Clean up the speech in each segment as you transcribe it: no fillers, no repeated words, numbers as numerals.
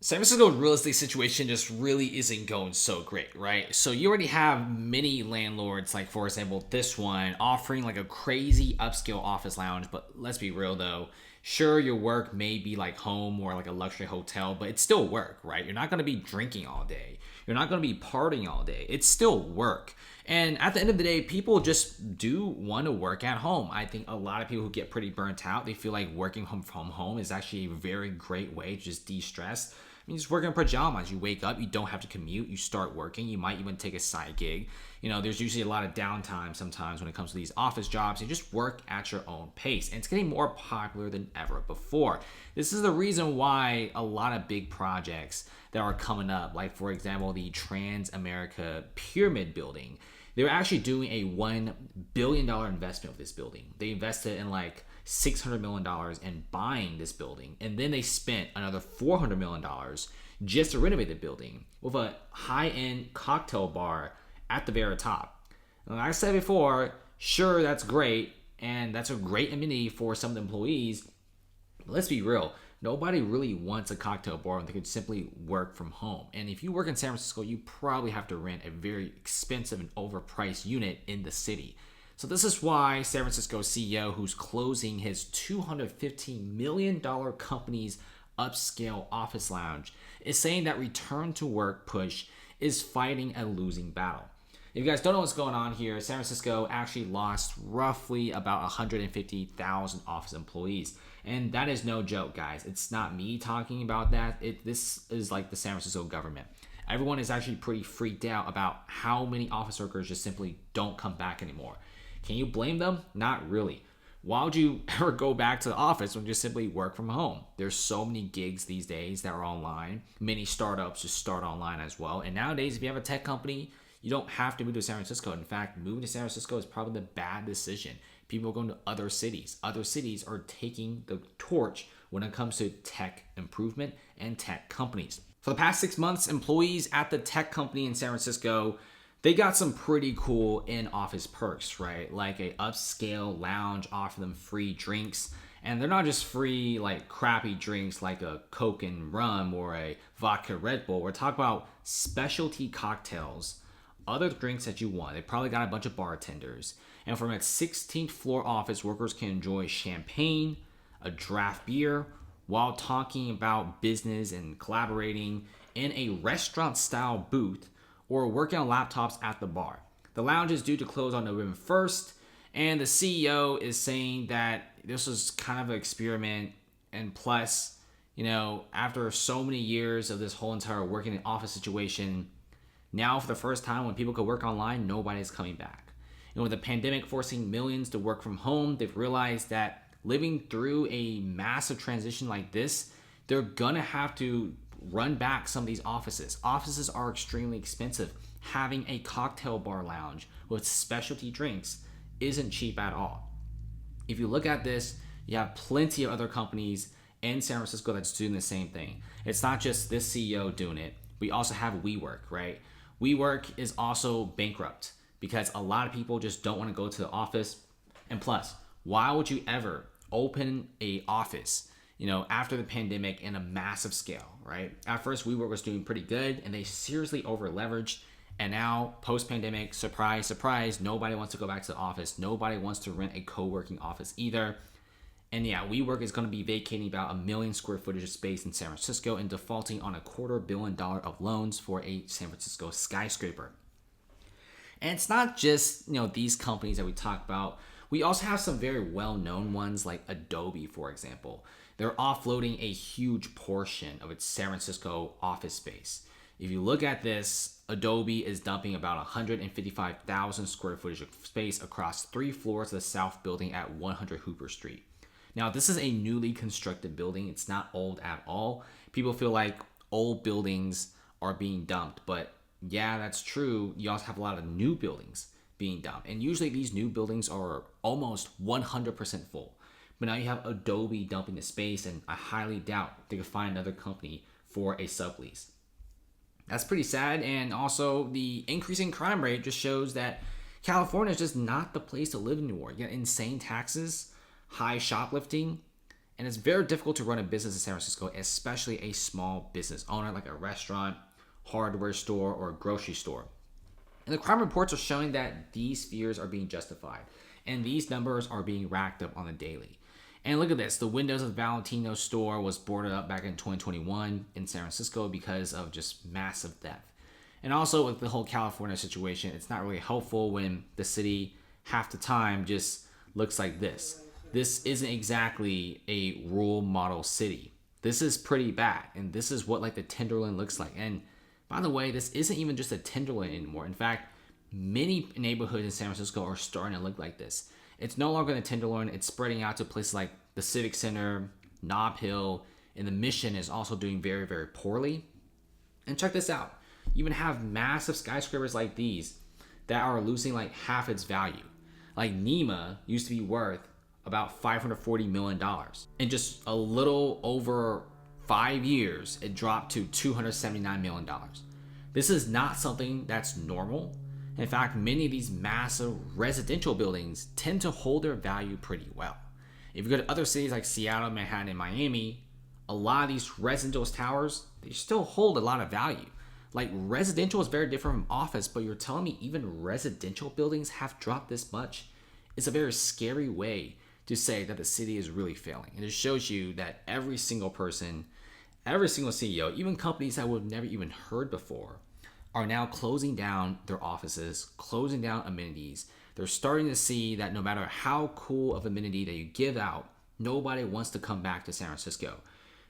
San Francisco's real estate situation just really isn't going so great, right? So you already have many landlords, like for example, this one offering like a crazy upscale office lounge. But let's be real though, sure your work may be like home or like a luxury hotel, but it's still work, right? You're not going to be drinking all day. You're not going to be partying all day. It's still work. And at the end of the day, people just do want to work at home. I think a lot of people who get pretty burnt out, they feel like working from home is actually a very great way to just de-stress. I mean, just work in pajamas. You wake up, you don't have to commute, you start working. You might even take a side gig. There's usually a lot of downtime sometimes when it comes to these office jobs. You just work at your own pace, and it's getting more popular than ever before. This is the reason why a lot of big projects that are coming up, like for example, the Trans-America Pyramid Building, they're actually doing a $1 billion investment with this building. They invested in like $600 million in buying this building, and then they spent another $400 million just to renovate the building with a high-end cocktail bar at the very top. And like I said before, sure, that's great, and that's a great amenity for some of the employees, but let's be real, nobody really wants a cocktail bar when they could simply work from home. And if you work in San Francisco, you probably have to rent a very expensive and overpriced unit in the city. So this is why San Francisco CEO, who's closing his $215 million company's upscale office lounge, is saying that return to work push is fighting a losing battle. If you guys don't know what's going on here, San Francisco actually lost roughly about 150,000 office employees. And that is no joke, guys. It's not me talking about that. This is like the San Francisco government. Everyone is actually pretty freaked out about how many office workers just simply don't come back anymore. Can you blame them? Not really. Why would you ever go back to the office when you just simply work from home? There's so many gigs these days that are online. Many startups just start online as well. And nowadays, if you have a tech company, you don't have to move to San Francisco. In fact, moving to San Francisco is probably the bad decision. People are going to other cities. Other cities are taking the torch when it comes to tech improvement and tech companies. For the past 6 months, employees at the tech company in San Francisco, they got some pretty cool in-office perks, right? Like a upscale lounge, offer them free drinks. And they're not just free, like crappy drinks like a Coke and rum or a vodka Red Bull. We're talking about specialty cocktails, other drinks that you want. They probably got a bunch of bartenders. And from its 16th floor office, workers can enjoy champagne, a draft beer, while talking about business and collaborating in a restaurant-style booth or working on laptops at the bar. The lounge is due to close on November 1st, and the CEO is saying that this was kind of an experiment, and plus, after so many years of this whole entire working in office situation, now for the first time when people could work online, nobody's coming back. And with the pandemic forcing millions to work from home, they've realized that living through a massive transition like this, they're gonna have to run back some of these offices. Offices are extremely expensive. Having a cocktail bar lounge with specialty drinks isn't cheap at all. If you look at this, you have plenty of other companies in San Francisco that's doing the same thing. It's not just this CEO doing it. We also have WeWork, right? WeWork is also bankrupt because a lot of people just don't want to go to the office. And plus, why would you ever open a office after the pandemic in a massive scale, right? At first, WeWork was doing pretty good, and they seriously over-leveraged. And now, post-pandemic, surprise, surprise, nobody wants to go back to the office. Nobody wants to rent a co-working office either. And yeah, WeWork is going to be vacating about 1 million square footage of space in San Francisco and defaulting on $250 million of loans for a San Francisco skyscraper. And it's not just these companies that we talk about. We also have some very well-known ones like Adobe, for example. They're offloading a huge portion of its San Francisco office space. If you look at this, Adobe is dumping about 155,000 square footage of space across 3 floors of the South Building at 100 Hooper Street. Now, this is a newly constructed building. It's not old at all. People feel like old buildings are being dumped, but yeah, that's true. You also have a lot of new buildings being dumped. And usually these new buildings are almost 100% full. But now you have Adobe dumping the space, and I highly doubt they could find another company for a sublease. That's pretty sad, and also the increasing crime rate just shows that California is just not the place to live anymore. You got insane taxes, high shoplifting, And it's very difficult to run a business in San Francisco, especially a small business owner like a restaurant, hardware store, or a grocery store. And the crime reports are showing that these fears are being justified, and these numbers are being racked up on the daily. And look at this. The windows of the Valentino store was boarded up back in 2021 in San Francisco because of just massive theft. And also with the whole California situation, it's not really helpful when the city half the time just looks like this. This isn't exactly a role model city. This is pretty bad. And this is what like the Tenderloin looks like. And by the way, this isn't even just a Tenderloin anymore. In fact, many neighborhoods in San Francisco are starting to look like this. It's no longer the Tenderloin. It's spreading out to places like the Civic Center, Nob Hill, and the Mission is also doing very, very poorly. And check this out. You even have massive skyscrapers like these that are losing like half its value. Like Nema used to be worth about $540 million. In just a little over 5 years, it dropped to $279 million. This is not something that's normal. In fact, many of these massive residential buildings tend to hold their value pretty well. If you go to other cities like Seattle, Manhattan, and Miami, a lot of these residential towers, they still hold a lot of value. Like residential is very different from office, but you're telling me even residential buildings have dropped this much? It's a very scary way to say that the city is really failing. And it shows you that every single person, every single CEO, even companies that we've never even heard before, are now closing down their offices, closing down amenities. They're starting to see that no matter how cool of amenity that you give out, nobody wants to come back to San Francisco.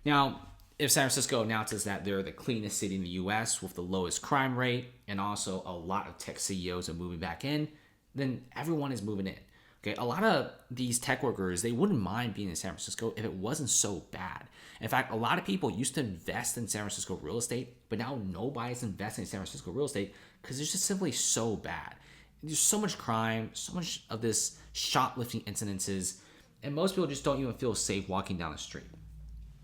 Now, if San Francisco announces that they're the cleanest city in the US with the lowest crime rate, and also a lot of tech CEOs are moving back in, then everyone is moving in. Okay, a lot of these tech workers, they wouldn't mind being in San Francisco if it wasn't so bad. In fact, a lot of people used to invest in San Francisco real estate, but now nobody's investing in San Francisco real estate because it's just simply so bad. There's so much crime, so much of this shoplifting incidences, and most people just don't even feel safe walking down the street.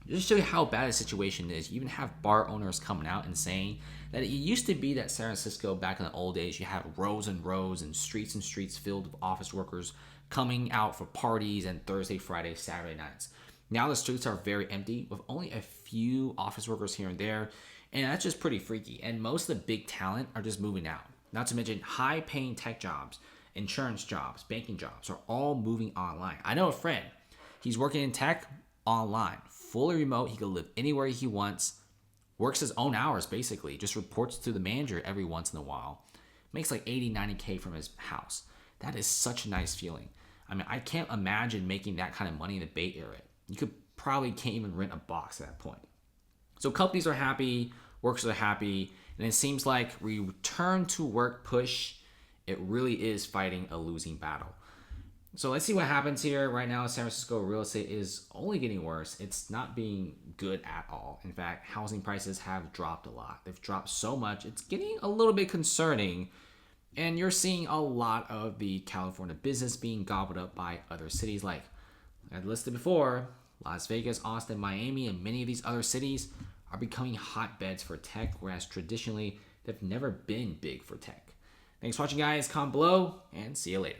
Just to show you how bad the situation is, you even have bar owners coming out and saying that it used to be that San Francisco back in the old days, you had rows and rows and streets filled with office workers coming out for parties and Thursday, Friday, Saturday nights. Now the streets are very empty with only a few office workers here and there, and that's just pretty freaky. And most of the big talent are just moving out. Not to mention high-paying tech jobs, insurance jobs, banking jobs are all moving online. I know a friend, he's working in tech online, fully remote. He can live anywhere he wants, works his own hours basically, just reports to the manager every once in a while, makes like 80, 90K from his house. That is such a nice feeling. I mean, I can't imagine making that kind of money in the Bay Area. You can't even rent a box at that point. So companies are happy, workers are happy, and it seems like return to work push, it really is fighting a losing battle. So let's see what happens here. Right now, San Francisco real estate is only getting worse. It's not being good at all. In fact, housing prices have dropped a lot. They've dropped so much, it's getting a little bit concerning. And you're seeing a lot of the California business being gobbled up by other cities like I listed before. Las Vegas, Austin, Miami, and many of these other cities are becoming hotbeds for tech, whereas traditionally they've never been big for tech. Thanks for watching, guys. Comment below, and see you later.